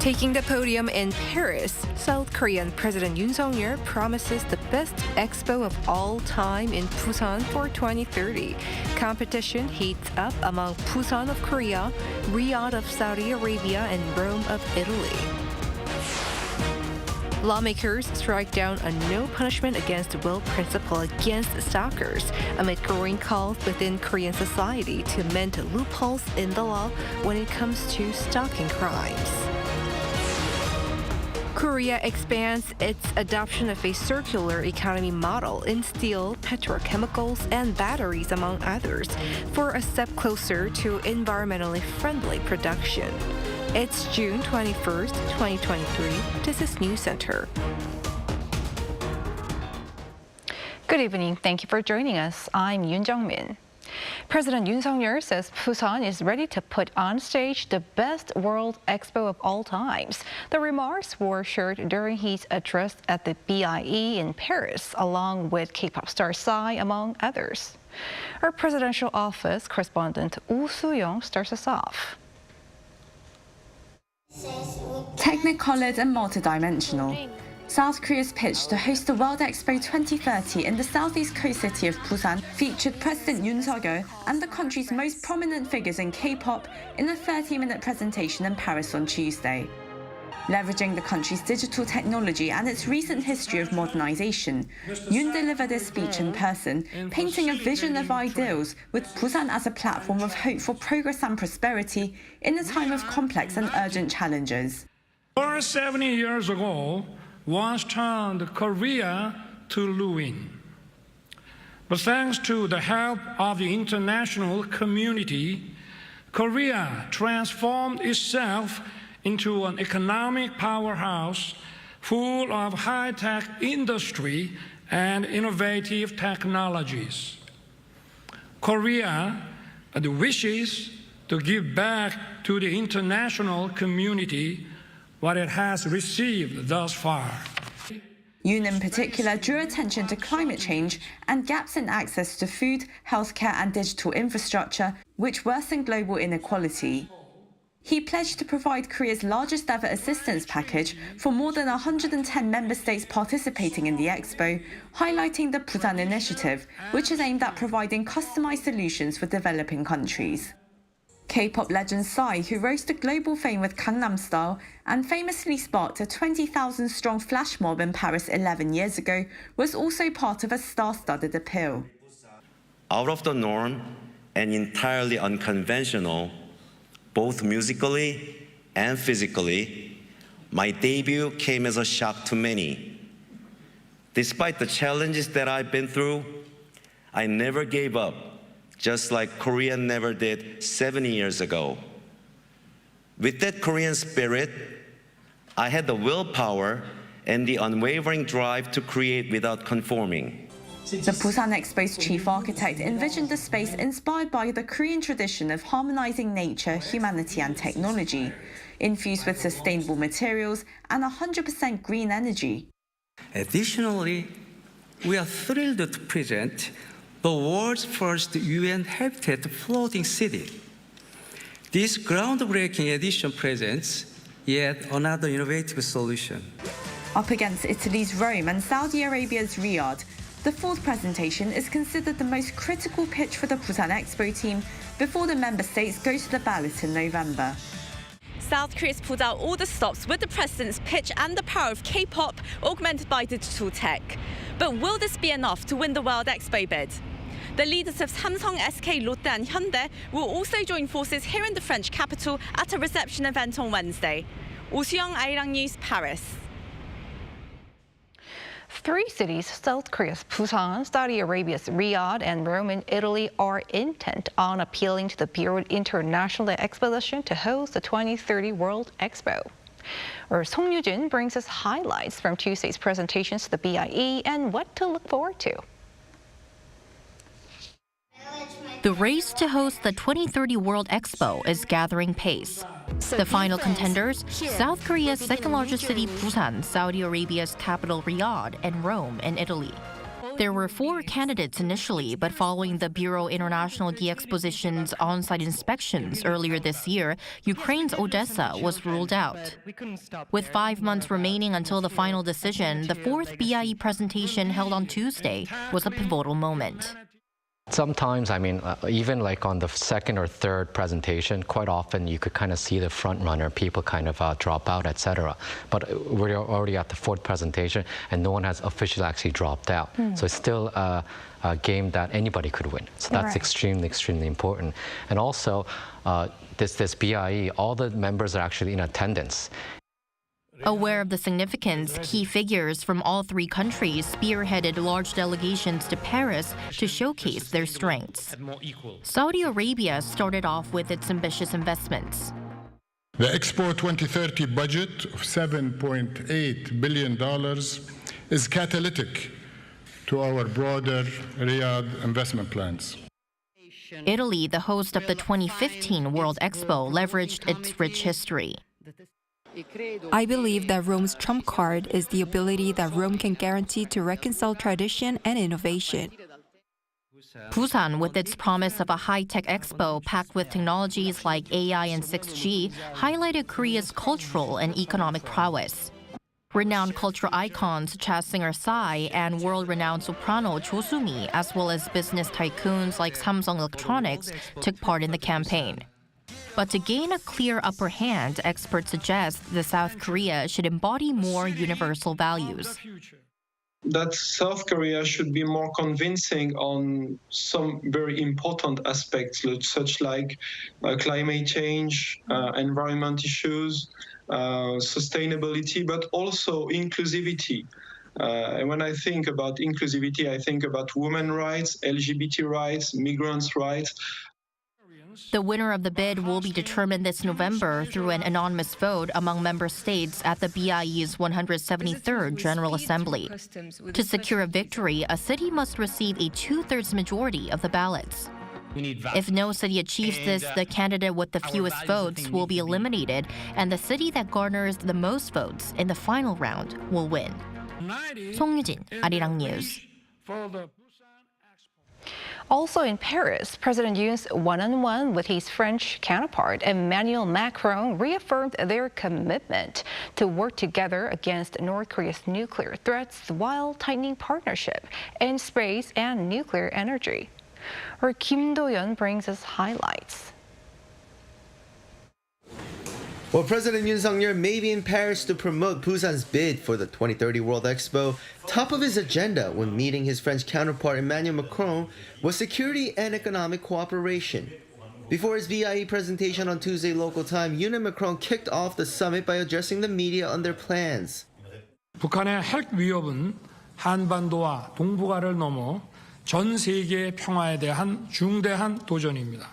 Taking the podium in Paris, South Korean President Yoon Suk-yeol promises the best expo of all time in Busan for 2030. Competition heats up among Busan of Korea, Riyadh of Saudi Arabia, and Rome of Italy. Lawmakers strike down a no punishment against will principle against stalkers amid growing calls within Korean society to mend loopholes in the law when it comes to stalking crimes. Korea expands its adoption of a circular economy model in steel, petrochemicals, and batteries, among others, for a step closer to environmentally friendly production. It's June 21st, 2023. This is News Center. Good evening. Thank you for joining us. I'm Yoon Jung-min. President Yoon Suk-yeol says Busan is ready to put on stage the best World Expo of all times. The remarks were shared during his address at the BIE in Paris, along with K-pop star Psy, among others. Our presidential office correspondent Woo Soo-young starts us off. Technicolored and multidimensional, South Korea's pitch to host the World Expo 2030 in the southeast coast city of Busan featured President Yoon Suk-yeol and the country's most prominent figures in K-pop in a 30-minute presentation in Paris on Tuesday. Leveraging the country's digital technology and its recent history of modernization, Yoon delivered his speech in person, painting a vision of ideals with Busan as a platform of hope for progress and prosperity in a time of complex and urgent challenges. 70 years ago, once turned Korea to ruin. But thanks to the help of the international community, Korea transformed itself into an economic powerhouse full of high-tech industry and innovative technologies. Korea wishes to give back to the international community what it has received thus far. Yoon in particular drew attention to climate change and gaps in access to food, healthcare and digital infrastructure, which worsen global inequality. He pledged to provide Korea's largest ever assistance package for more than 110 member states participating in the expo, highlighting the Busan Initiative, which is aimed at providing customized solutions for developing countries. K-pop legend Psy, who rose to global fame with Gangnam Style and famously sparked a 20,000-strong flash mob in Paris 11 years ago, was also part of a star-studded appeal. Out of the norm and entirely unconventional, both musically and physically, my debut came as a shock to many. Despite the challenges that I've been through, I never gave up, just like Korea never did 70 years ago. With that Korean spirit, I had the willpower and the unwavering drive to create without conforming. The Busan Expo's chief architect envisioned a space inspired by the Korean tradition of harmonizing nature, humanity and technology, infused with sustainable materials and 100% green energy. Additionally, we are thrilled to present the world's first UN habitat floating city. This groundbreaking edition presents yet another innovative solution. Up against Italy's Rome and Saudi Arabia's Riyadh, the fourth presentation is considered the most critical pitch for the Busan Expo team before the member states go to the ballot in November. South Korea's pulled out all the stops with the president's pitch and the power of K-pop augmented by digital tech. But will this be enough to win the World Expo bid? The leaders of Samsung, SK, Lotte and Hyundai will also join forces here in the French capital at a reception event on Wednesday. Woo Soo-young, Arirang News, Paris. Three cities, South Korea's Busan, Saudi Arabia's Riyadh, and Rome in Italy, are intent on appealing to the Bureau International Exposition to host the 2030 World Expo. Our Song Yoo-jin brings us highlights from Tuesday's presentations to the BIE and what to look forward to. The race to host the 2030 World Expo is gathering pace. The final contenders, South Korea's second-largest city Busan, Saudi Arabia's capital Riyadh, and Rome in Italy. There were 4 candidates initially, but following the Bureau International de-Exposition's on-site inspections earlier this year, Ukraine's Odessa was ruled out. With 5 months remaining until the final decision, the 4th BIE presentation held on Tuesday was a pivotal moment. Sometimes, even like on the second or third presentation, quite often you could kind of see the front runner, people kind of drop out, etc. But we're already at the 4th presentation and no one has officially actually dropped out. So it's still a game that anybody could win. So that's extremely, extremely important. And also, this BIE, all the members are actually in attendance. Aware of the significance, key figures from all 3 countries spearheaded large delegations to Paris to showcase their strengths. Saudi Arabia started off with its ambitious investments. The Expo 2030 budget of $7.8 billion is catalytic to our broader Riyadh investment plans. Italy, the host of the 2015 World Expo, leveraged its rich history. I believe that Rome's trump card is the ability that Rome can guarantee to reconcile tradition and innovation. Busan, with its promise of a high-tech expo packed with technologies like AI and 6G, highlighted Korea's cultural and economic prowess. Renowned cultural icons such as singer Psy and world-renowned soprano Cho Soo-mi, as well as business tycoons like Samsung Electronics, took part in the campaign. But to gain a clear upper hand, experts suggest that South Korea should embody more universal values. That South Korea should be more convincing on some very important aspects, such like climate change, environment issues, sustainability, but also inclusivity. And when I think about inclusivity, I think about women's rights, LGBT rights, migrants' rights. The winner of the bid will be determined this November through an anonymous vote among member states at the BIE's 173rd General Assembly. To secure a victory, a city must receive a 2/3 majority of the ballots. If no city achieves this, the candidate with the fewest votes will be eliminated, and the city that garners the most votes in the final round will win. 송유진, Arirang News. Also in Paris, President Yoon's one-on-one with his French counterpart Emmanuel Macron reaffirmed their commitment to work together against North Korea's nuclear threats while tightening partnership in space and nuclear energy. Our Kim Do-yeon brings us highlights. Well, President Yoon Suk-yeol may be in Paris to promote Busan's bid for the 2030 World Expo. Top of his agenda when meeting his French counterpart Emmanuel Macron was security and economic cooperation. Before his BIE presentation on Tuesday local time, Yoon and Macron kicked off the summit by addressing the media on their plans. 북한의 핵 위협은 한반도와 동북아를 넘어 전 세계의 평화에 대한 중대한 도전입니다.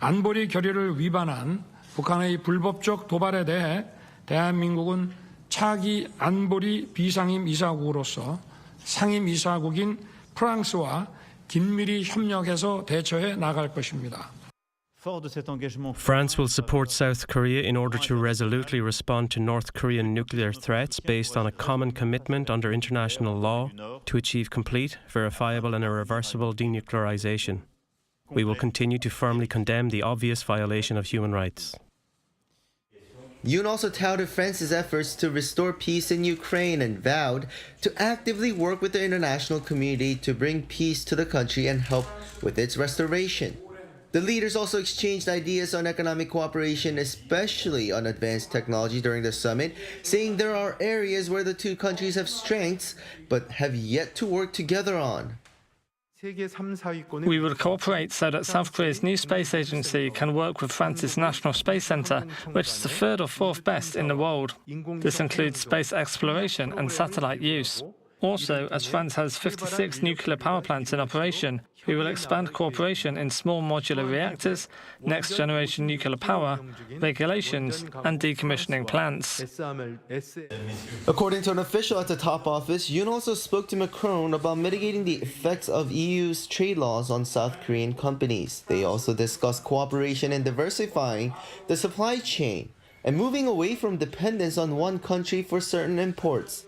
안보리 결의를 위반한 북한의 불법적 도발에 대해 대한민국은 차기 안보리 비상임 이사국으로서 상임 이사국인 프랑스와 긴밀히 협력해서 대처해 나갈 것입니다. France will support South Korea in order to resolutely respond to North Korean nuclear threats based on a common commitment under international law to achieve complete, verifiable and irreversible denuclearization. We will continue to firmly condemn the obvious violation of human rights. Yoon also touted France's efforts to restore peace in Ukraine and vowed to actively work with the international community to bring peace to the country and help with its restoration. The leaders also exchanged ideas on economic cooperation, especially on advanced technology during the summit, saying there are areas where the two countries have strengths but have yet to work together on. We will cooperate so that South Korea's new space agency can work with France's National Space Centre, which is the 3rd or 4th best in the world. This includes space exploration and satellite use. Also, as France has 56 nuclear power plants in operation, we will expand cooperation in small modular reactors, next-generation nuclear power, regulations, and decommissioning plants. According to an official at the top office, Yoon also spoke to Macron about mitigating the effects of EU's trade laws on South Korean companies. They also discussed cooperation in diversifying the supply chain and moving away from dependence on one country for certain imports.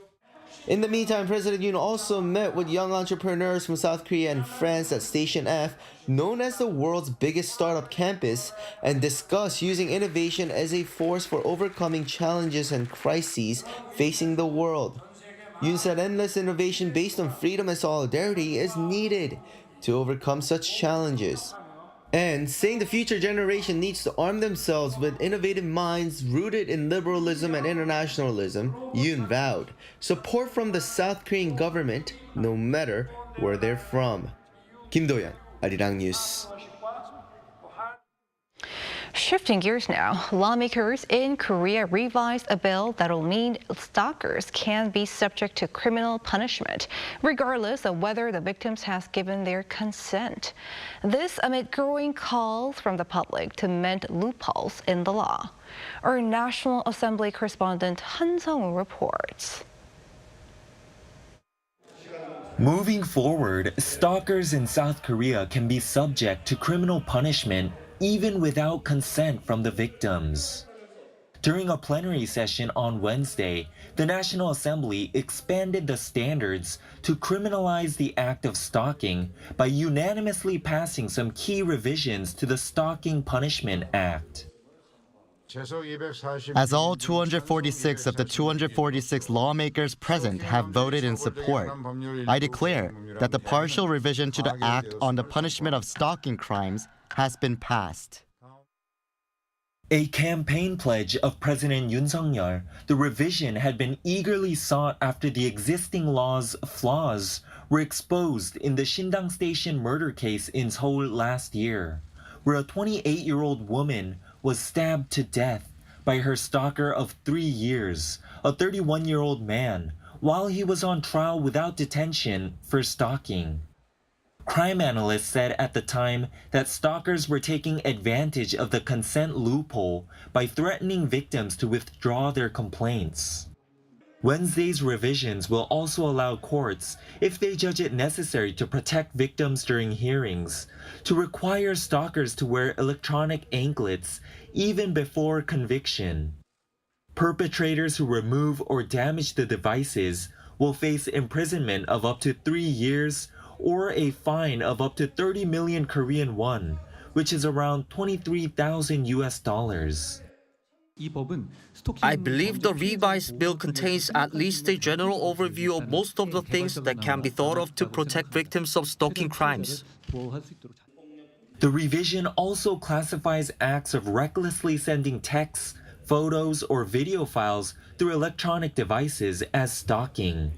In the meantime, President Yoon also met with young entrepreneurs from South Korea and France at Station F, known as the world's biggest startup campus, and discussed using innovation as a force for overcoming challenges and crises facing the world. Yoon said endless innovation based on freedom and solidarity is needed to overcome such challenges. And saying the future generation needs to arm themselves with innovative minds rooted in liberalism and internationalism, Yoon vowed support from the South Korean government, no matter where they're from. Kim Do-yeon, Arirang News. Shifting gears now, lawmakers in Korea revised a bill that will mean stalkers can be subject to criminal punishment, regardless of whether the victims has given their consent. This amid growing calls from the public to mend loopholes in the law. Our National Assembly correspondent Han Sung-woo reports. Moving forward, stalkers in South Korea can be subject to criminal punishment even without consent from the victims. During a plenary session on Wednesday, the National Assembly expanded the standards to criminalize the act of stalking by unanimously passing some key revisions to the Stalking Punishment Act. As all 246 of the 246 lawmakers present have voted in support, I declare that the partial revision to the Act on the Punishment of Stalking Crimes has been passed. A campaign pledge of President Yoon Suk-yeol, the revision had been eagerly sought after the existing law's flaws were exposed in the Shindang Station murder case in Seoul last year, where a 28-year-old woman was stabbed to death by her stalker of 3 years, a 31-year-old man, while he was on trial without detention for stalking. Crime analysts said at the time that stalkers were taking advantage of the consent loophole by threatening victims to withdraw their complaints. Wednesday's revisions will also allow courts, if they judge it necessary to protect victims during hearings, to require stalkers to wear electronic anklets even before conviction. Perpetrators who remove or damage the devices will face imprisonment of up to 3 years or a fine of up to 30 million Korean won, which is around $23,000. I believe the revised bill contains at least a general overview of most of the things that can be thought of to protect victims of stalking crimes. The revision also classifies acts of recklessly sending texts, photos, or video files through electronic devices as stalking.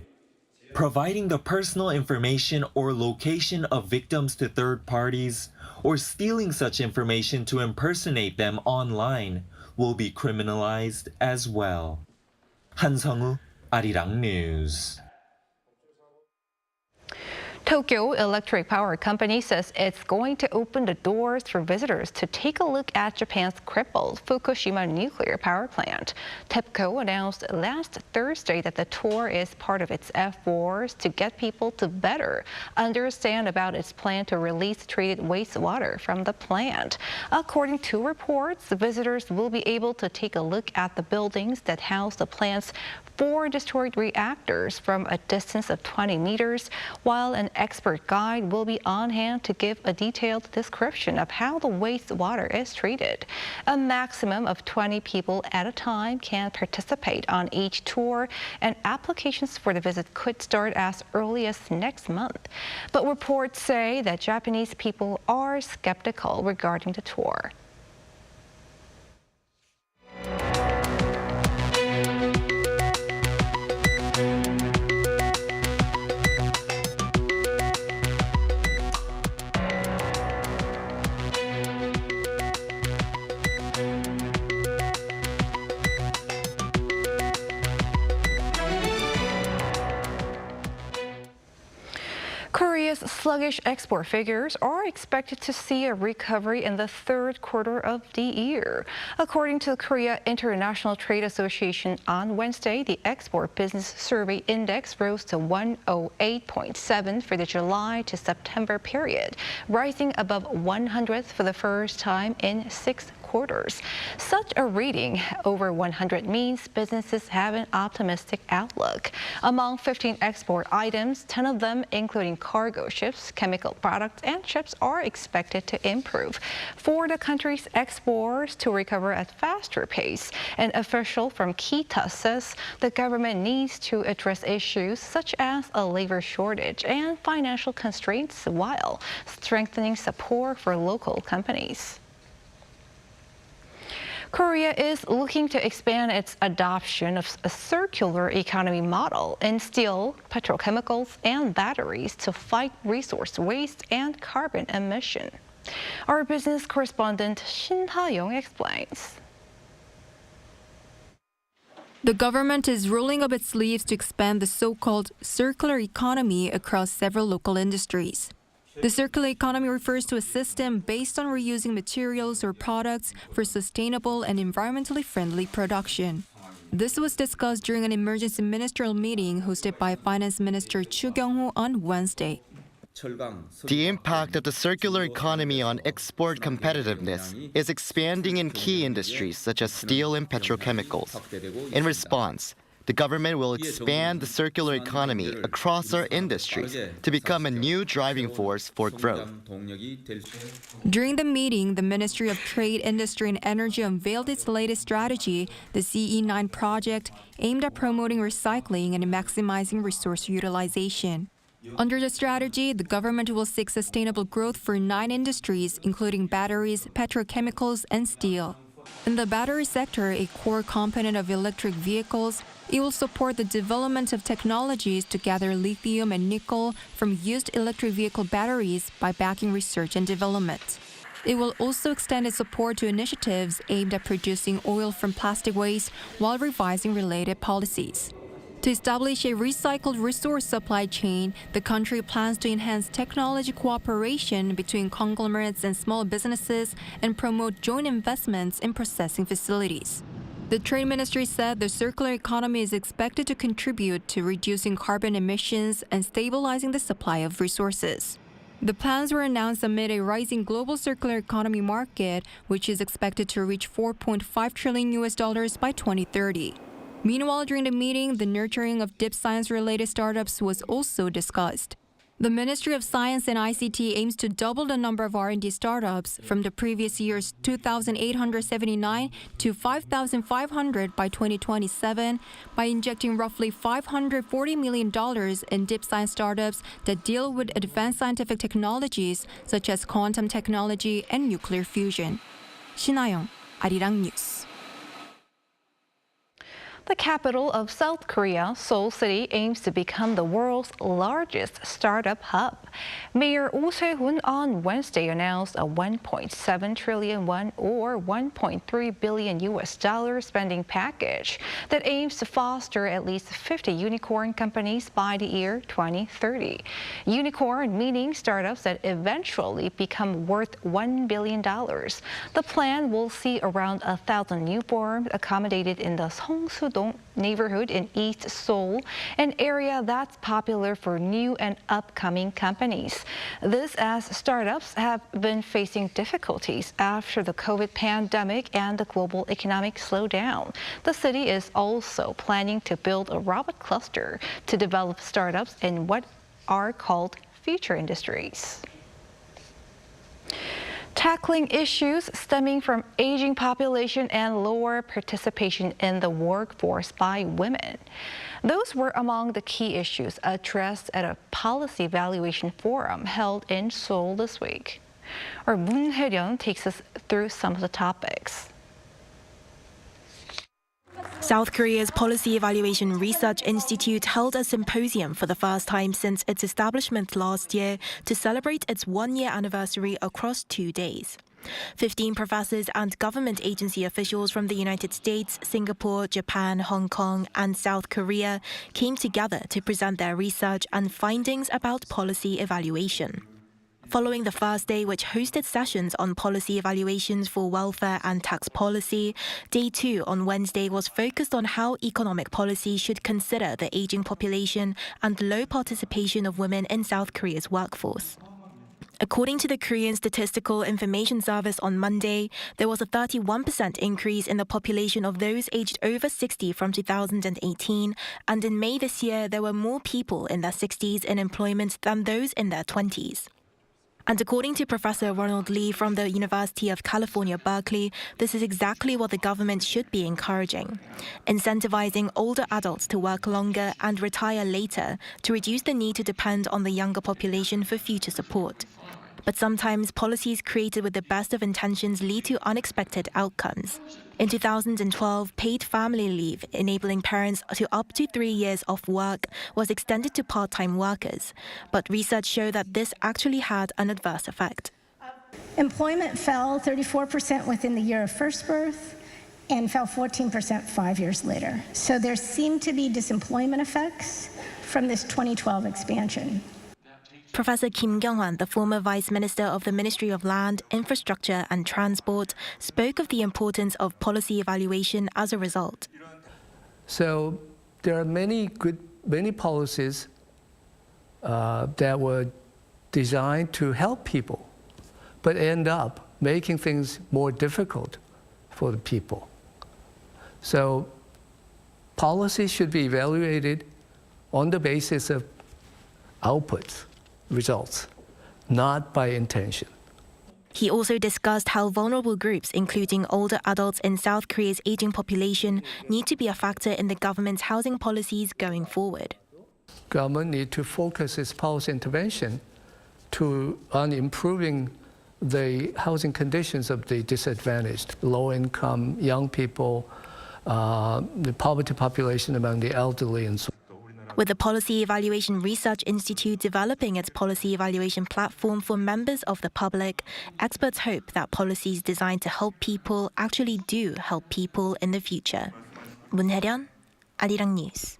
Providing the personal information or location of victims to third parties, or stealing such information to impersonate them online will be criminalized as well. Han Sung-woo, Arirang News. Tokyo Electric Power Company says it's going to open the doors for visitors to take a look at Japan's crippled Fukushima nuclear power plant. TEPCO announced last Thursday that the tour is part of its efforts to get people to better understand about its plan to release treated wastewater from the plant. According to reports, visitors will be able to take a look at the buildings that house the plant's 4 destroyed reactors from a distance of 20 meters, while an expert guide will be on hand to give a detailed description of how the wastewater is treated. A maximum of 20 people at a time can participate on each tour, and applications for the visit could start as early as next month. But reports say that Japanese people are skeptical regarding the tour. Korea's sluggish export figures are expected to see a recovery in the third quarter of the year. According to the Korea International Trade Association on Wednesday, the Export Business Survey Index rose to 108.7 for the July to September period, rising above 100th for the first time in 6 quarters. quarters. Such a reading over 100 means businesses have an optimistic outlook. Among 15 export items, 10 of them, including cargo ships, chemical products, and ships, are expected to improve. For the country's exports to recover at faster pace, an official from Kita says the government needs to address issues such as a labor shortage and financial constraints while strengthening support for local companies. Korea is looking to expand its adoption of a circular economy model in steel, petrochemicals, and batteries to fight resource waste and carbon emission. Our business correspondent Shin Ha-young explains. The government is rolling up its sleeves to expand the so-called circular economy across several local industries. The circular economy refers to a system based on reusing materials or products for sustainable and environmentally friendly production. This was discussed during an emergency ministerial meeting hosted by Finance Minister Chu Kyung-ho on Wednesday. The impact of the circular economy on export competitiveness is expanding in key industries such as steel and petrochemicals. In response, the government will expand the circular economy across our industries to become a new driving force for growth. During the meeting, the Ministry of Trade, Industry and Energy unveiled its latest strategy, the CE9 project, aimed at promoting recycling and maximizing resource utilization. Under the strategy, the government will seek sustainable growth for 9 industries, including batteries, petrochemicals, and steel. In the battery sector, a core component of electric vehicles, it will support the development of technologies to gather lithium and nickel from used electric vehicle batteries by backing research and development. It will also extend its support to initiatives aimed at producing oil from plastic waste while revising related policies. To establish a recycled resource supply chain, the country plans to enhance technology cooperation between conglomerates and small businesses and promote joint investments in processing facilities. The Trade Ministry said the circular economy is expected to contribute to reducing carbon emissions and stabilizing the supply of resources. The plans were announced amid a rising global circular economy market, which is expected to reach $4.5 trillion by 2030. Meanwhile, during the meeting, the nurturing of deep science-related startups was also discussed. The Ministry of Science and ICT aims to double the number of R&D startups from the previous year's 2,879 to 5,500 by 2027 by injecting roughly $540 million in deep science startups that deal with advanced scientific technologies such as quantum technology and nuclear fusion. Shin Ha-young, Arirang News. The capital of South Korea, Seoul City, aims to become the world's largest startup hub. Mayor Oh Se-hoon on Wednesday announced a 1.7 trillion won or $1.3 billion spending package that aims to foster at least 50 unicorn companies by the year 2030. Unicorn meaning startups that eventually become worth $1 billion. The plan will see around 1,000 new firms accommodated in the Seongsu-dong neighborhood in East Seoul, an area that's popular for new and upcoming companies. This as startups have been facing difficulties after the COVID pandemic and the global economic slowdown. The city is also planning to build a robot cluster to develop startups in what are called future industries. Tackling issues stemming from aging population and lower participation in the workforce by women. Those were among the key issues addressed at a policy evaluation forum held in Seoul this week. Our Moon Hye-ryun takes us through some of the topics. South Korea's Policy Evaluation Research Institute held a symposium for the first time since its establishment last year to celebrate its one-year anniversary across 2 days. 15 professors and government agency officials from the United States, Singapore, Japan, Hong Kong, and South Korea came together to present their research and findings about policy evaluation. Following the first day, which hosted sessions on policy evaluations for welfare and tax policy, Day 2 on Wednesday was focused on how economic policy should consider the aging population and low participation of women in South Korea's workforce. According to the Korean Statistical Information Service on Monday, there was a 31% increase in the population of those aged over 60 from 2018, and in May this year, there were more people in their 60s in employment than those in their 20s. And according to Professor Ronald Lee from the University of California, Berkeley, this is exactly what the government should be encouraging, incentivizing older adults to work longer and retire later to reduce the need to depend on the younger population for future support. But sometimes policies created with the best of intentions lead to unexpected outcomes. In 2012, paid family leave, enabling parents to up to 3 years off work, was extended to part-time workers. But research showed that this actually had an adverse effect. Employment fell 34% within the year of first birth and fell 14% 5 years later. So there seem to be disemployment effects from this 2012 expansion. Professor Kim Kyung-hwan, the former Vice Minister of the Ministry of Land, Infrastructure and Transport, spoke of the importance of policy evaluation as a result. So there are many policies that were designed to help people, but end up making things more difficult for the people. So policy should be evaluated on the basis of outputs, results, not by intention. He also discussed how vulnerable groups, including older adults in South Korea's aging population, need to be a factor in the government's housing policies going forward. Government need to focus its policy intervention on improving the housing conditions of the disadvantaged, low-income, young people, the poverty population among the elderly, and so on. With the Policy Evaluation Research Institute developing its policy evaluation platform for members of the public, experts hope that policies designed to help people actually do help people in the future. 문혜련, Arirang News.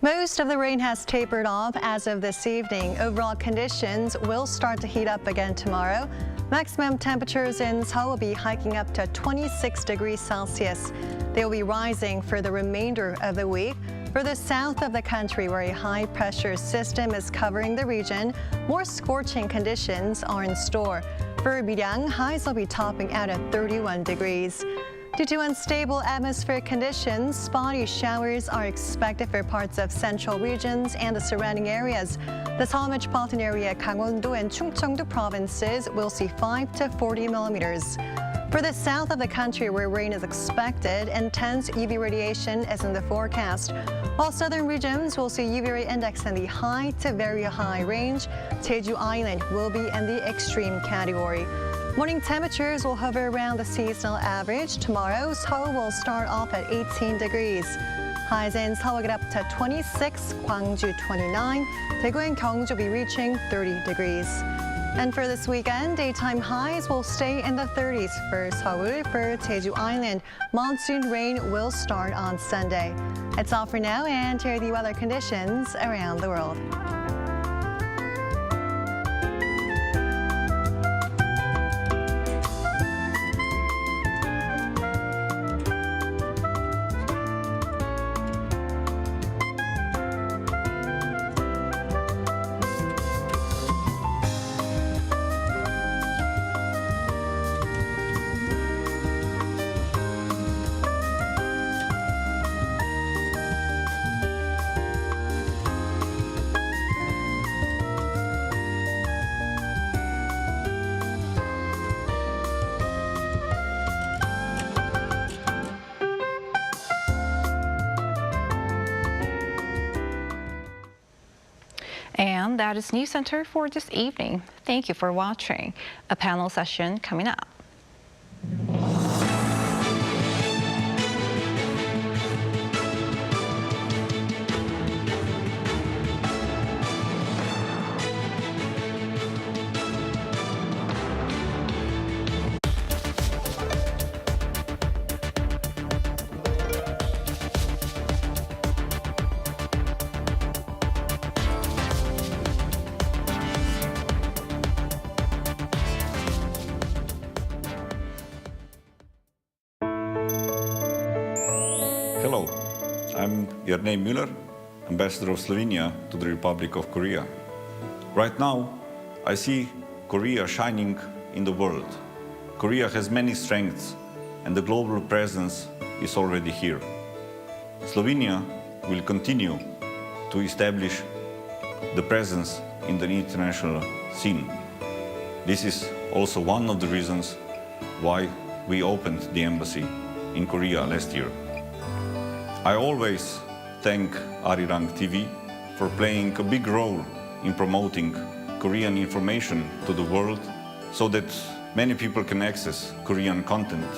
Most of the rain has tapered off as of this evening. Overall conditions will start to heat up again tomorrow. Maximum temperatures in Seoul will be hiking up to 26 degrees Celsius. They will be rising for the remainder of the week. For the south of the country, where a high-pressure system is covering the region, more scorching conditions are in store. For Arirang, highs will be topping out at 31 degrees. Due to unstable atmospheric conditions, spotty showers are expected for parts of central regions and the surrounding areas. The Seoul metropolitan area, Gangwon-do and Chungcheong-do provinces will see 5 to 40 millimeters. For the south of the country, where rain is expected, intense UV radiation is in the forecast. While southern regions will see UV ray index in the high to very high range, Jeju Island will be in the extreme category. Morning temperatures will hover around the seasonal average. Tomorrow, Seoul will start off at 18 degrees. Highs in Seoul will get up to 26, Gwangju 29, Daegu and Gyeongju will be reaching 30 degrees. And for this weekend, daytime highs will stay in the 30s for Seoul. For Jeju Island, monsoon rain will start on Sunday. It's all for now, and here are the weather conditions around the world. And that is News Center for this evening. Thank you for watching. A panel session coming up. Hello, I'm Jerzy Müller, Ambassador of Slovenia to the Republic of Korea. Right now, I see Korea shining in the world. Korea has many strengths and the global presence is already here. Slovenia will continue to establish the presence in the international scene. This is also one of the reasons why we opened the embassy in Korea last year. I always thank Arirang TV for playing a big role in promoting Korean information to the world so that many people can access Korean content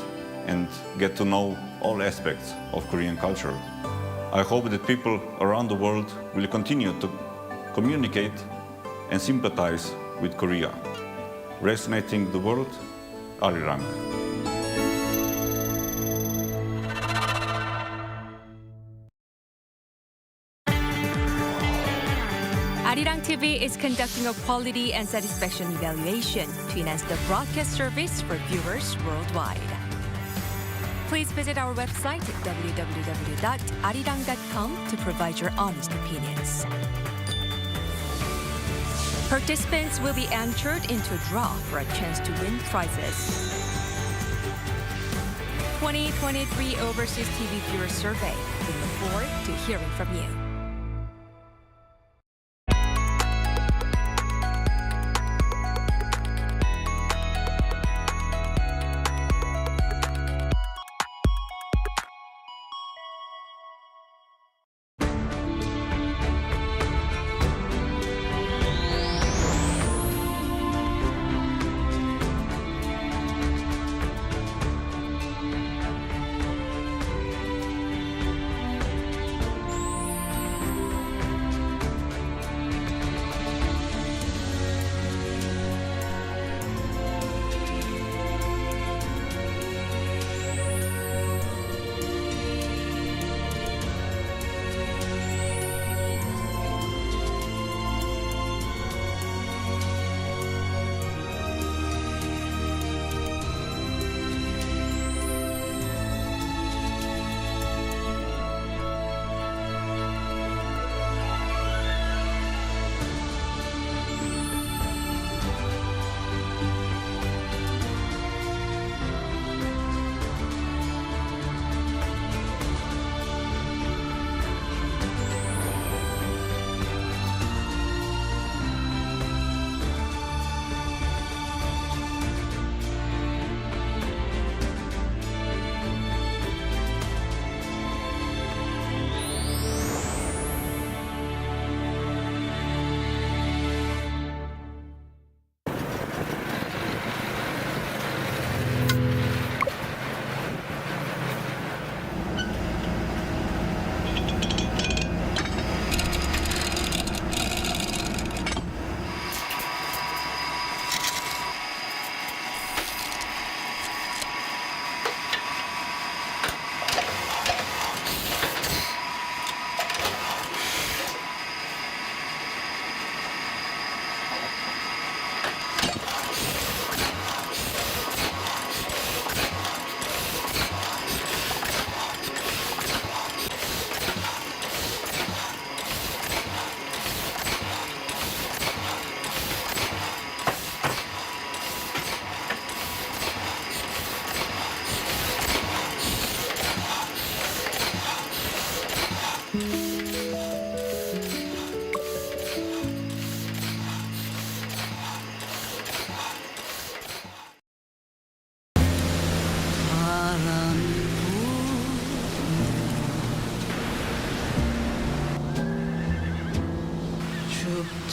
and get to know all aspects of Korean culture. I hope that people around the world will continue to communicate and sympathize with Korea. Resonating the world, Arirang. Arirang TV is conducting a quality and satisfaction evaluation to enhance the broadcast service for viewers worldwide. Please visit our website www.arirang.com to provide your honest opinions. Participants will be entered into a draw for a chance to win prizes. 2023 Overseas TV Viewer Survey. We look forward to hearing from you.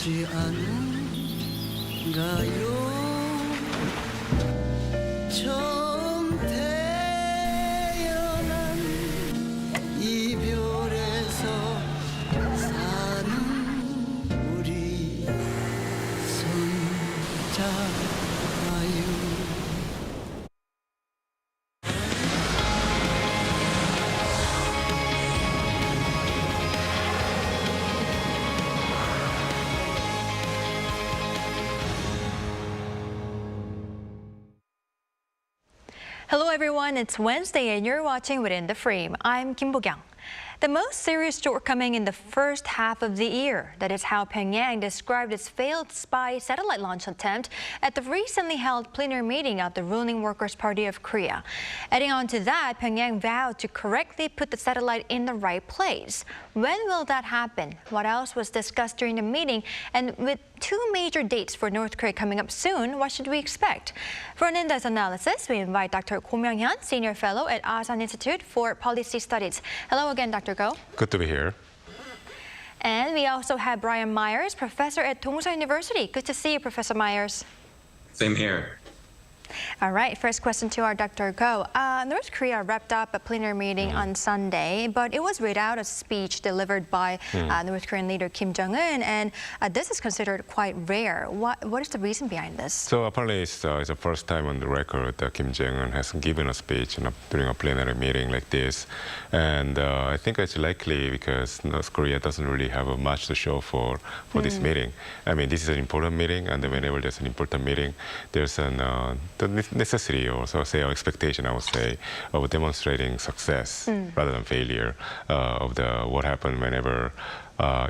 있지 않은가요? 처음 태어난 이별에서 사는 우리 손잡아요. Hello everyone, it's Wednesday and you're watching Within the Frame. I'm Kim Bo-kyung. The most serious shortcoming in the first half of the year. That is how Pyongyang described its failed spy satellite launch attempt at the recently held plenary meeting of the ruling Workers' Party of Korea. Adding on to that, Pyongyang vowed to correctly put the satellite in the right place. When will that happen? What else was discussed during the meeting? And with two major dates for North Korea coming up soon, what should we expect? For an in-depth analysis, we invite Dr. Ko Myung-hyun, Senior Fellow at Asan Institute for Policy Studies. Hello again, Dr. Go. Good to be here. And we also have Brian Myers, Professor at Dongsa University. Good to see you, Professor Myers. Same here. All right, first question to our Dr. Go. North Korea wrapped up a plenary meeting on Sunday, but it was without a speech delivered by North Korean leader Kim Jong-un, and this is considered quite rare. What is the reason behind this? So apparently it's the first time on the record that Kim Jong-un has given a speech during a plenary meeting like this. And I think it's likely because North Korea doesn't really have much to show for this meeting. I mean, this is an important meeting, and whenever there's an important meeting, there's the necessity or so say or expectation, I would say, of demonstrating success rather than failure of what happened whenever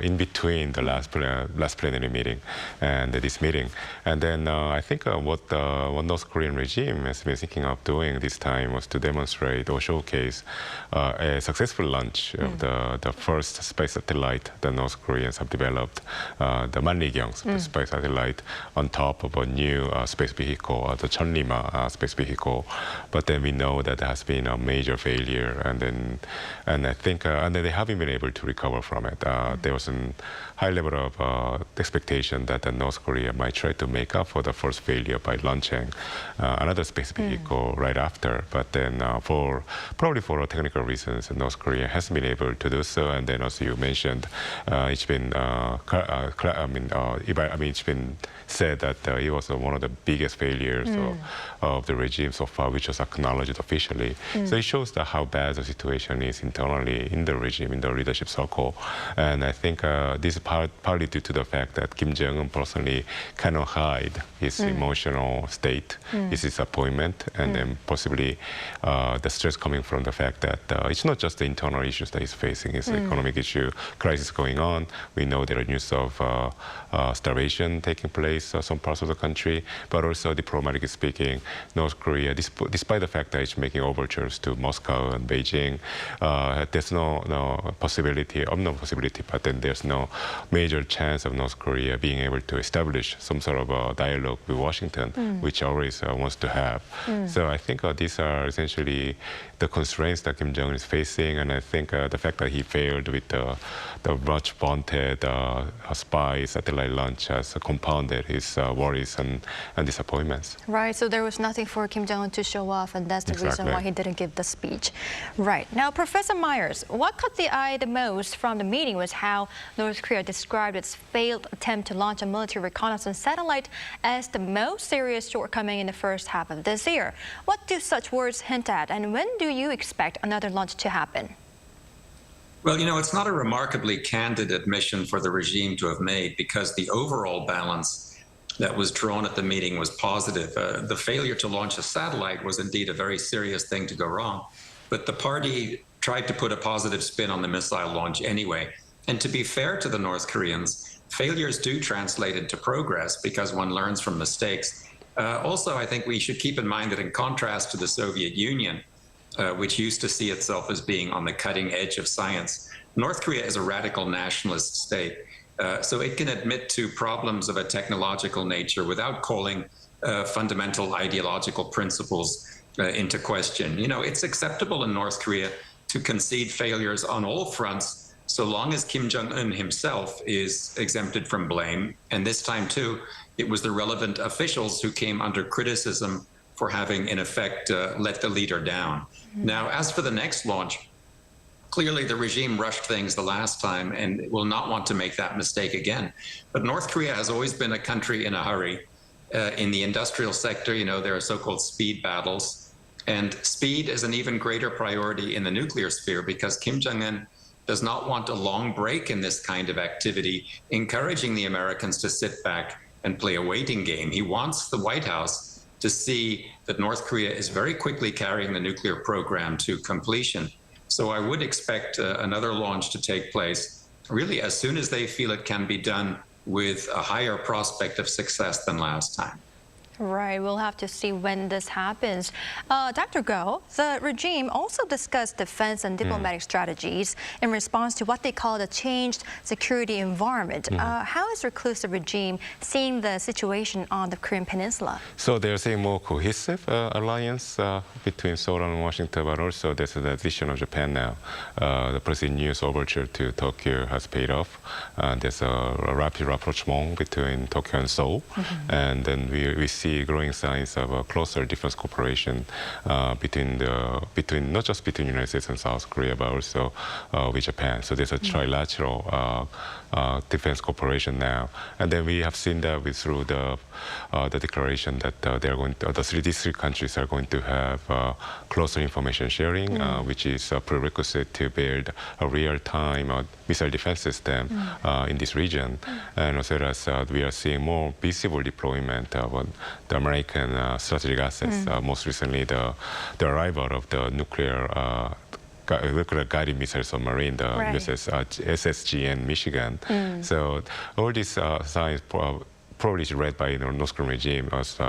in between the last plenary meeting and this meeting. And then I think what North Korean regime has been thinking of doing this time was to demonstrate or showcase a successful launch of the first space satellite that North Koreans have developed, the Manrikyung space satellite, on top of a new space vehicle, the Cheonrima space vehicle. But then we know that there has been a major failure, and then I think and then they haven't been able to recover from it. There was a high level of expectation that North Korea might try to make up for the first failure by launching another space vehicle right after. But then probably for technical reasons, North Korea hasn't been able to do so. And then also you mentioned it's been it's been said that it was one of the biggest failures of the regime so far, which was acknowledged officially. So it shows that how bad the situation is internally in the regime, in the leadership circle. And I think this is partly due to the fact that Kim Jong-un personally cannot hide his emotional state, his disappointment, and then possibly the stress coming from the fact that it's not just the internal issues that he's facing, it's economic issue, crisis going on. We know there are news of starvation taking place some parts of the country, but also diplomatically speaking, North Korea, despite the fact that it's making overtures to Moscow and Beijing, there's no possibility, but then there's no major chance of North Korea being able to establish some sort of a dialogue with Washington, which always wants to have. So I think these are essentially the constraints that Kim Jong-un is facing, and I think the fact that he failed with the much vaunted spy satellite launch has compounded his worries and disappointments. Right, so there was nothing for Kim Jong-un to show off, and that's the reason why he didn't give the speech. Right, now Professor Myers, what caught the eye the most from the meeting was how North Korea described its failed attempt to launch a military reconnaissance satellite as the most serious shortcoming in the first half of this year. What do such words hint at, and when do you expect another launch to happen? Well, you know, it's not a remarkably candid admission for the regime to have made, because the overall balance that was drawn at the meeting was positive. The failure to launch a satellite was indeed a very serious thing to go wrong, but the party tried to put a positive spin on the missile launch anyway. And to be fair to the North Koreans, failures do translate into progress because one learns from mistakes. Also, I think we should keep in mind that in contrast to the Soviet Union, which used to see itself as being on the cutting edge of science, North Korea is a radical nationalist state. So it can admit to problems of a technological nature without calling fundamental ideological principles into question. You know, it's acceptable in North Korea to concede failures on all fronts so long as Kim Jong-un himself is exempted from blame. And this time, too, it was the relevant officials who came under criticism for having, in effect, let the leader down. Now, as for the next launch, clearly the regime rushed things the last time and will not want to make that mistake again. But North Korea has always been a country in a hurry. In the industrial sector, there are so-called speed battles. And speed is an even greater priority in the nuclear sphere because Kim Jong-un does not want a long break in this kind of activity, encouraging the Americans to sit back and play a waiting game. He wants the White House to see that North Korea is very quickly carrying the nuclear program to completion. So I would expect another launch to take place really as soon as they feel it can be done with a higher prospect of success than last time. Right, we'll have to see when this happens. Dr. Go, the regime also discussed defense and diplomatic strategies in response to what they call the changed security environment. How is reclusive regime seeing the situation on the Korean Peninsula? So they're saying more cohesive alliance between Seoul and Washington, but also there's the addition of Japan now. The President Yu's overture to Tokyo has paid off. There's a rapid rapprochement between Tokyo and Seoul, and then we see growing signs of a closer defense cooperation between not just between the United States and South Korea, but also with Japan. So there's a trilateral defense cooperation now, and then we have seen that through the declaration that they're going to, these three countries are going to have closer information sharing, which is a prerequisite to build a real-time missile defense system in this region, and also as we are seeing more visible deployment of the American strategic assets. Most recently, the arrival of the nuclear guided missile submarine, the USS SSGN Michigan. So all these signs probably is read by the North Korean regime as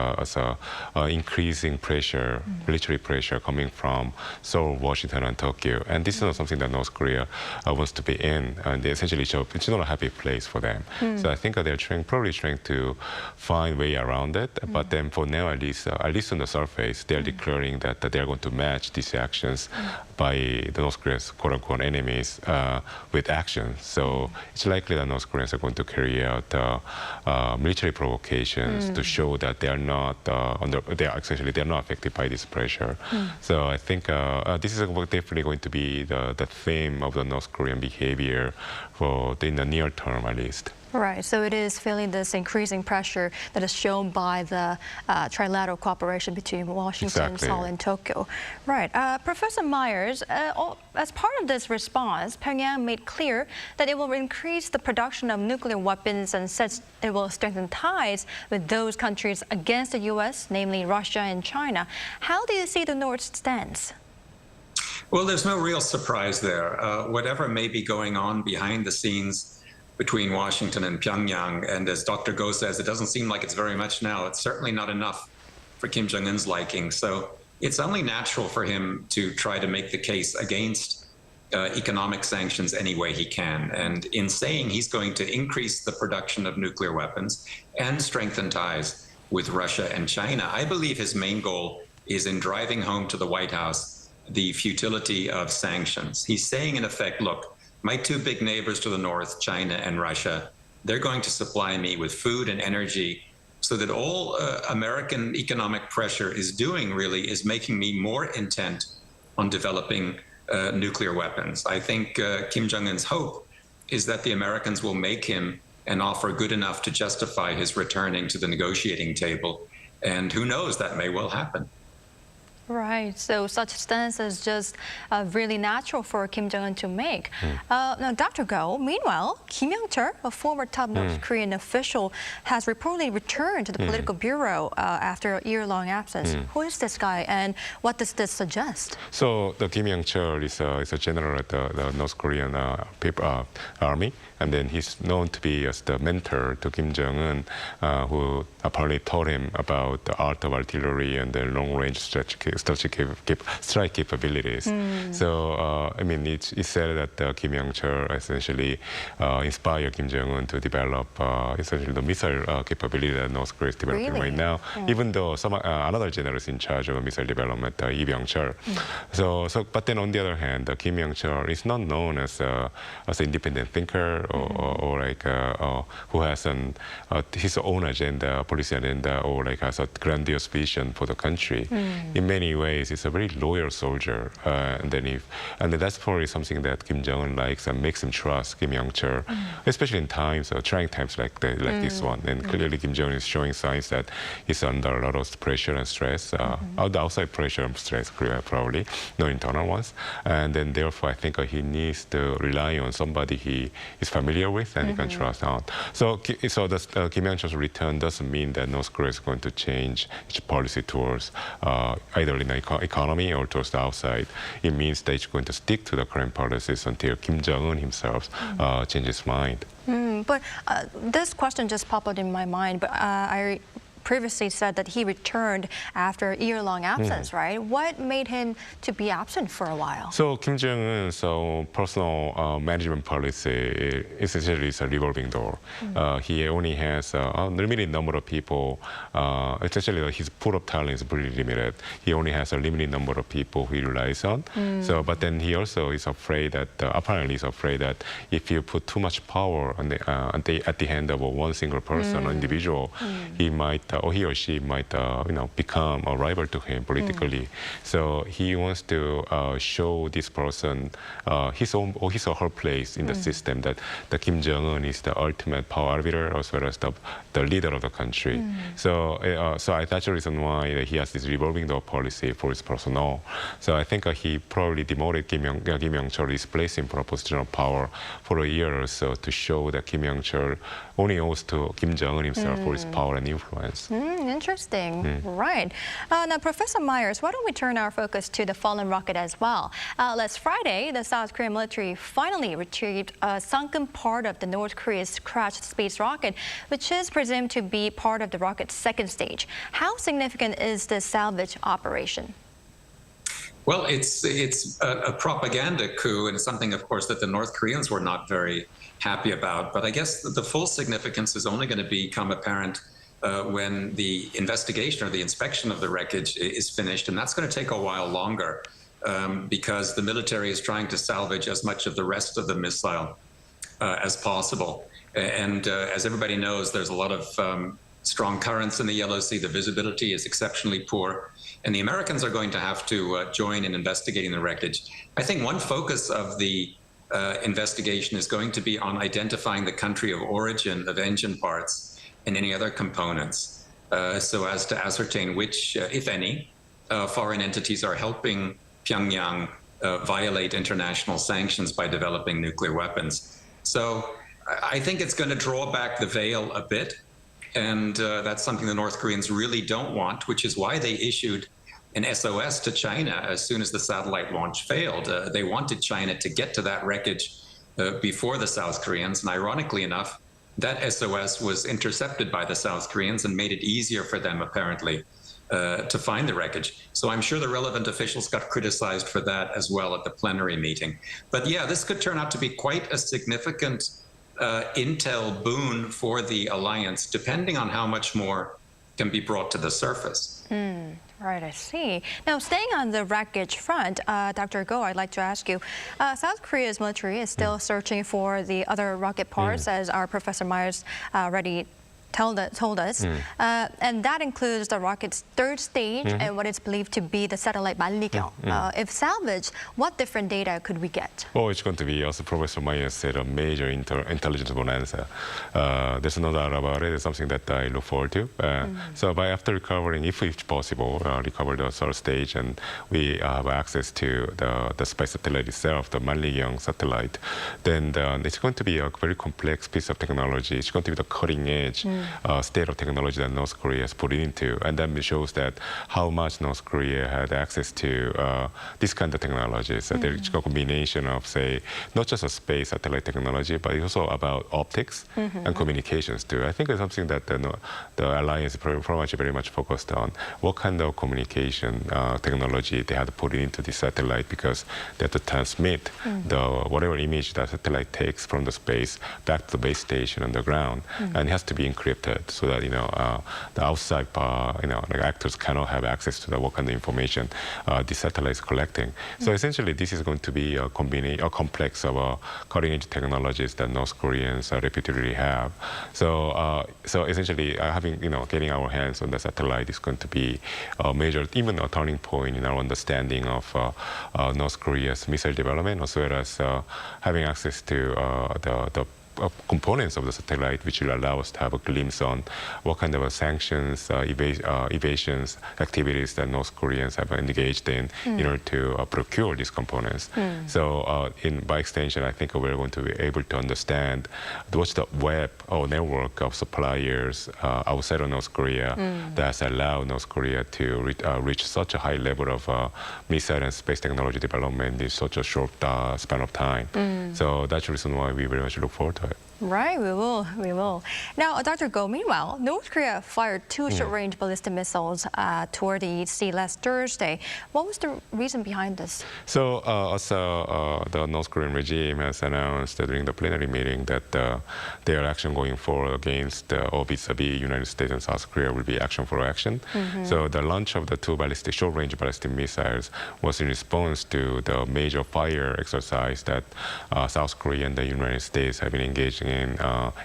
increasing pressure, military pressure coming from Seoul, Washington, and Tokyo. And this is not something that North Korea wants to be in. And essentially, it's not a happy place for them. So I think they're probably trying to find a way around it. But then for now, at least on the surface, they're declaring that they're going to match these actions by the North Korea's quote-unquote enemies with action. So it's likely that North Koreans are going to carry out military provocations to show that they are not they're not affected by this pressure. So I think this is definitely going to be the theme of the North Korean behavior in the near term, at least. Right, so it is feeling this increasing pressure that is shown by the trilateral cooperation between Washington, Seoul, and Tokyo. Right, Professor Myers, as part of this response, Pyongyang made clear that it will increase the production of nuclear weapons and says it will strengthen ties with those countries against the U.S., namely Russia and China. How do you see the North's stance? Well, there's no real surprise there. Whatever may be going on behind the scenes between Washington and Pyongyang, and as Dr. Go says, it doesn't seem like it's very much now. It's certainly not enough for Kim Jong-un's liking. So it's only natural for him to try to make the case against economic sanctions any way he can. And in saying he's going to increase the production of nuclear weapons and strengthen ties with Russia and China, I believe his main goal is in driving home to the White House the futility of sanctions. He's saying, in effect, look, my two big neighbors to the north, China and Russia, they're going to supply me with food and energy, so that all American economic pressure is doing really is making me more intent on developing nuclear weapons. I think Kim Jong-un's hope is that the Americans will make him an offer good enough to justify his returning to the negotiating table. And who knows, that may well happen. Right, so such stance is just really natural for Kim Jong-un to make. Now, Dr. Go, meanwhile, Kim Young-chul, a former top North Korean official, has reportedly returned to the political bureau after a year-long absence. Who is this guy, and what does this suggest? So the Kim Young-chul is a general at the North Korean army, and then he's known to be as the mentor to Kim Jong-un, who apparently taught him about the art of artillery and the long-range strategic strike capabilities. So, I mean, it's said that Kim Young-chul essentially inspired Kim Jong-un to develop essentially the missile capability that North Korea is developing right now, even though another general is in charge of missile development, Lee Byung-chul. But then on the other hand, Kim Young-chul is not known as an independent thinker or like who has his own agenda, policy agenda, or like has a grandiose vision for the country. In many ways, he's a very loyal soldier, and that's probably something that Kim Jong-un likes and makes him trust Kim Young-chul, especially in trying times like this one. And clearly, Kim Jong-un is showing signs that he's under a lot of pressure and stress, the outside pressure and stress, probably, no internal ones. And then therefore, I think he needs to rely on somebody he is familiar with and he can trust out. So Kim Young-chul's return doesn't mean that North Korea is going to change its policy towards either in the economy or towards the outside. It means that it's going to stick to the current policies until Kim Jong-un himself changes his mind. But this question just popped up in my mind, but I previously said that he returned after a year-long absence, right? What made him to be absent for a while? So Kim Jong-un's personal management policy essentially is a revolving door. He only has a limited number of people. Essentially, his pool of talent is pretty limited. He only has a limited number of people he relies on. But then he also is afraid that, apparently is afraid that if you put too much power at the hand of one single person or individual, he might or he or she might, become a rival to him politically. So he wants to show this person his or her place in the system, that Kim Jong-un is the ultimate power arbiter as well as the leader of the country. So that's the reason why he has this revolving door policy for his personnel. So I think he probably demoted Kim Young-chul, replaced him for a position of power for a year or so to show that Kim Young-chul only owes to Kim Jong-un himself for his power and influence. Interesting. Right. Now, Professor Myers, why don't we turn our focus to the fallen rocket as well? Last Friday, the South Korean military finally retrieved a sunken part of the North Korea's crashed space rocket, which is presumed to be part of the rocket's second stage. How significant is this salvage operation? Well, it's a propaganda coup, and it's something, of course, that the North Koreans were not very happy about. But I guess the full significance is only going to become apparent when the investigation or the inspection of the wreckage is finished, and that's going to take a while longer because the military is trying to salvage as much of the rest of the missile as possible. And as everybody knows, there's a lot of strong currents in the Yellow Sea. The visibility is exceptionally poor, and the Americans are going to have to join in investigating the wreckage. I think one focus of the investigation is going to be on identifying the country of origin of engine parts and any other components, so as to ascertain which, if any, foreign entities are helping Pyongyang violate international sanctions by developing nuclear weapons. So I think it's going to draw back the veil a bit, and that's something the North Koreans really don't want, which is why they issued an SOS to China as soon as the satellite launch failed. They wanted China to get to that wreckage before the South Koreans, and ironically enough, that SOS was intercepted by the South Koreans and made it easier for them, apparently, to find the wreckage. So I'm sure the relevant officials got criticized for that as well at the plenary meeting. But yeah, this could turn out to be quite a significant intel boon for the alliance, depending on how much more can be brought to the surface. Right, I see. Now, staying on the wreckage front, Dr. Go, I'd like to ask you, South Korea's military is still searching for the other rocket parts, as our Professor Myers already told us. And that includes the rocket's third stage and what is believed to be the satellite 만리경. If salvaged, what different data could we get? Oh, it's going to be, as Professor Myers said, a major intelligence bonanza. There's no doubt about it. It's something that I look forward to. So after recovering, if it's possible, recover the third stage, and we have access to the space satellite itself, the 만리경 satellite, then it's going to be a very complex piece of technology. It's going to be the cutting edge state of technology that North Korea has put into. And then it shows that how much North Korea had access to this kind of technologies. There's a combination of, say, not just a space satellite technology, but it's also about optics and communications too. I think it's something that the alliance is very much focused on. What kind of communication technology they had to put into the satellite, because they have to transmit whatever image that satellite takes from the space back to the base station on the ground, and it has to be encrypted so that the outside like actors cannot have access to what kind of information the satellite is collecting. So essentially, this is going to be a complex of cutting-edge technologies that North Koreans reputedly have. So essentially, getting our hands on the satellite is going to be a major, even a turning point in our understanding of North Korea's missile development, as well as having access to the components of the satellite, which will allow us to have a glimpse on what kind of sanctions, evasions activities that North Koreans have engaged in order to procure these components. So by extension, I think we're going to be able to understand what's the web or network of suppliers outside of North Korea that has allowed North Korea to reach such a high level of missile and space technology development in such a short span of time. So that's the reason why we very much look forward to it. Right, we will. Now, Dr. Go, meanwhile, North Korea fired 2 short-range ballistic missiles toward the sea last Thursday. What was the reason behind this? So, the North Korean regime has announced during the plenary meeting that their action going forward against or vis-a-vis United States and South Korea will be action for action. So the launch of the 2 short-range ballistic missiles was in response to the major fire exercise that South Korea and the United States have been engaging in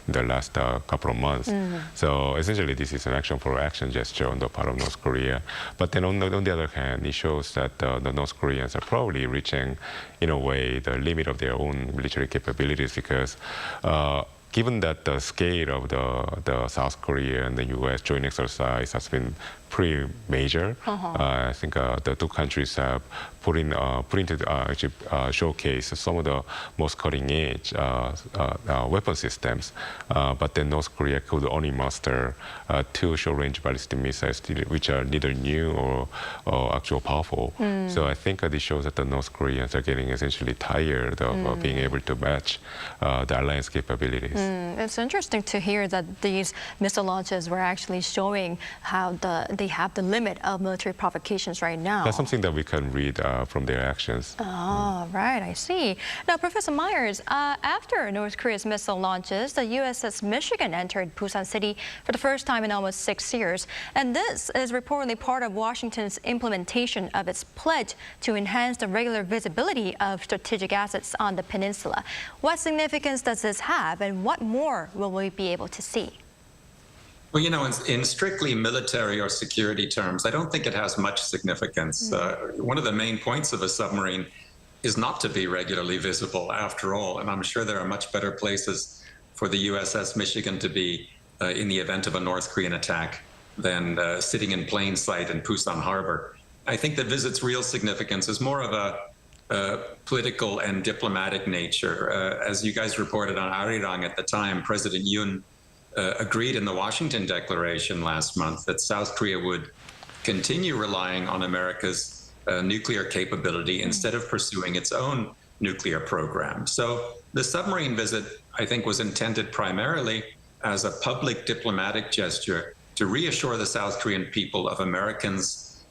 the last couple of months. So essentially, this is an action for action gesture on the part of North Korea. But then on the other hand, it shows that the North Koreans are probably reaching, in a way, the limit of their own military capabilities, because given that the scale of the South Korea and the U.S. joint exercise has been pretty major, I think the 2 countries have put into showcase some of the most cutting-edge weapon systems. But then North Korea could only muster 2 short-range ballistic missiles, which are neither new or actually powerful. So I think this shows that the North Koreans are getting essentially tired of being able to match the alliance capabilities. It's interesting to hear that these missile launches were actually showing how they have the limit of military provocations right now. That's something that we can read from their actions. Oh, right, I see. Now, Professor Myers, after North Korea's missile launches, the USS Michigan entered Busan City for the first time in almost 6 years. And this is reportedly part of Washington's implementation of its pledge to enhance the regular visibility of strategic assets on the peninsula. What significance does this have, and what more will we be able to see? Well, in strictly military or security terms, I don't think it has much significance. One of the main points of a submarine is not to be regularly visible, after all. And I'm sure there are much better places for the USS Michigan to be in the event of a North Korean attack than sitting in plain sight in Busan Harbor. I think the visit's real significance is more of a political and diplomatic nature. As you guys reported on Arirang at the time, President Yoon agreed in the Washington Declaration last month that South Korea would continue relying on America's nuclear capability instead of pursuing its own nuclear program. So the submarine visit, I think, was intended primarily as a public diplomatic gesture to reassure the South Korean people of America's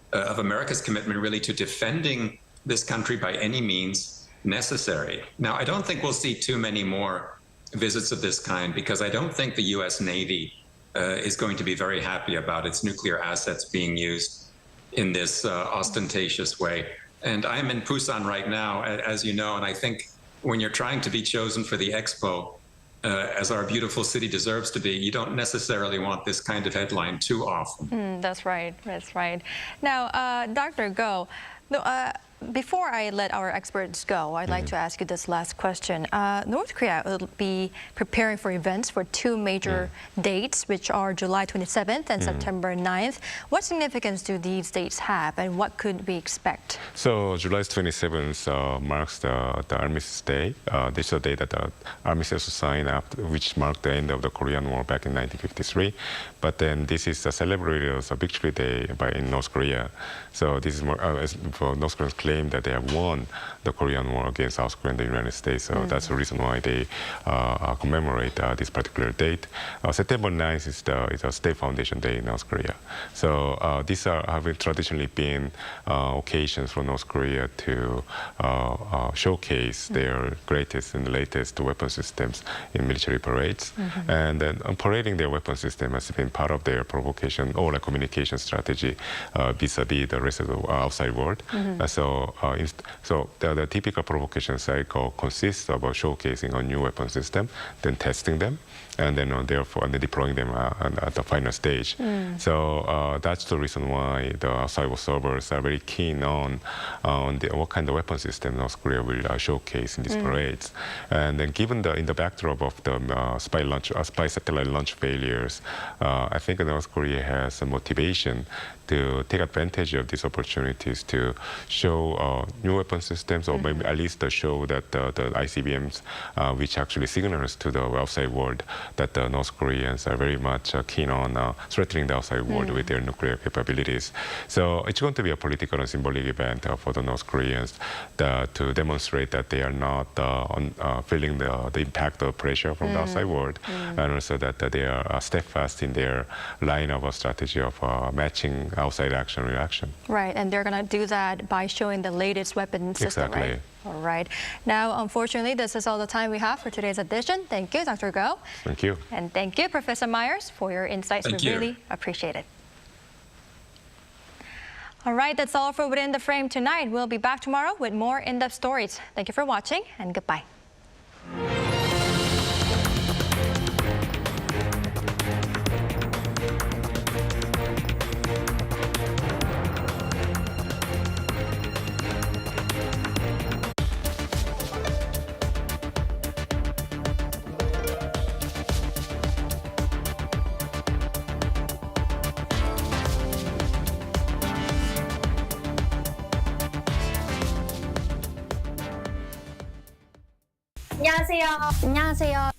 commitment really to defending this country by any means necessary. Now, I don't think we'll see too many more visits of this kind, because I don't think the U.S. Navy is going to be very happy about its nuclear assets being used in this ostentatious way. And I'm in Busan right now, as you know, and I think when you're trying to be chosen for the Expo, as our beautiful city deserves to be, you don't necessarily want this kind of headline too often. That's right. Now, Dr. Go, before I let our experts go, I'd like to ask you this last question. North Korea will be preparing for events for two major dates, which are July 27th and September 9th. What significance do these dates have, and what could we expect? So July 27th marks the Armistice Day. This is the day that the Armistice was signed after, which marked the end of the Korean War back in 1953. But then this is celebrated as a victory day in North Korea. So this is more for North Koreans claim that they have won the Korean War against South Korea and the United States. So that's the reason why they commemorate this particular date. September 9th is a State Foundation Day in North Korea. So these have traditionally been occasions for North Korea to showcase their greatest and latest weapon systems in military parades. And then parading their weapon system has been part of their provocation or a communication strategy vis-a-vis the rest of the outside world. So the typical provocation cycle consists of showcasing a new weapon system, then testing them, and then deploying them at the final stage. So that's the reason why the outside observers are very keen on what kind of weapon system North Korea will showcase in these parades. And then given in the backdrop of the spy satellite launch failures, I think North Korea has a motivation to take advantage of these opportunities to show new weapon systems, or maybe at least to show that the ICBMs, which actually signals to the outside world that the North Koreans are very much keen on threatening the outside world with their nuclear capabilities. So it's going to be a political and symbolic event for the North Koreans to demonstrate that they are not feeling the impact of pressure from the outside world, and also that they are steadfast in their line of a strategy of matching outside action reaction. Right, and they're going to do that by showing the latest weapon system, exactly. Right? All right. Now, unfortunately, this is all the time we have for today's edition. Thank you, Dr. Go. Thank you. And thank you, Professor Myers, for your insights. Thank we you. really appreciate it. All right, that's all for Within the Frame tonight. We'll be back tomorrow with more in-depth stories. Thank you for watching, and goodbye. 안녕하세요.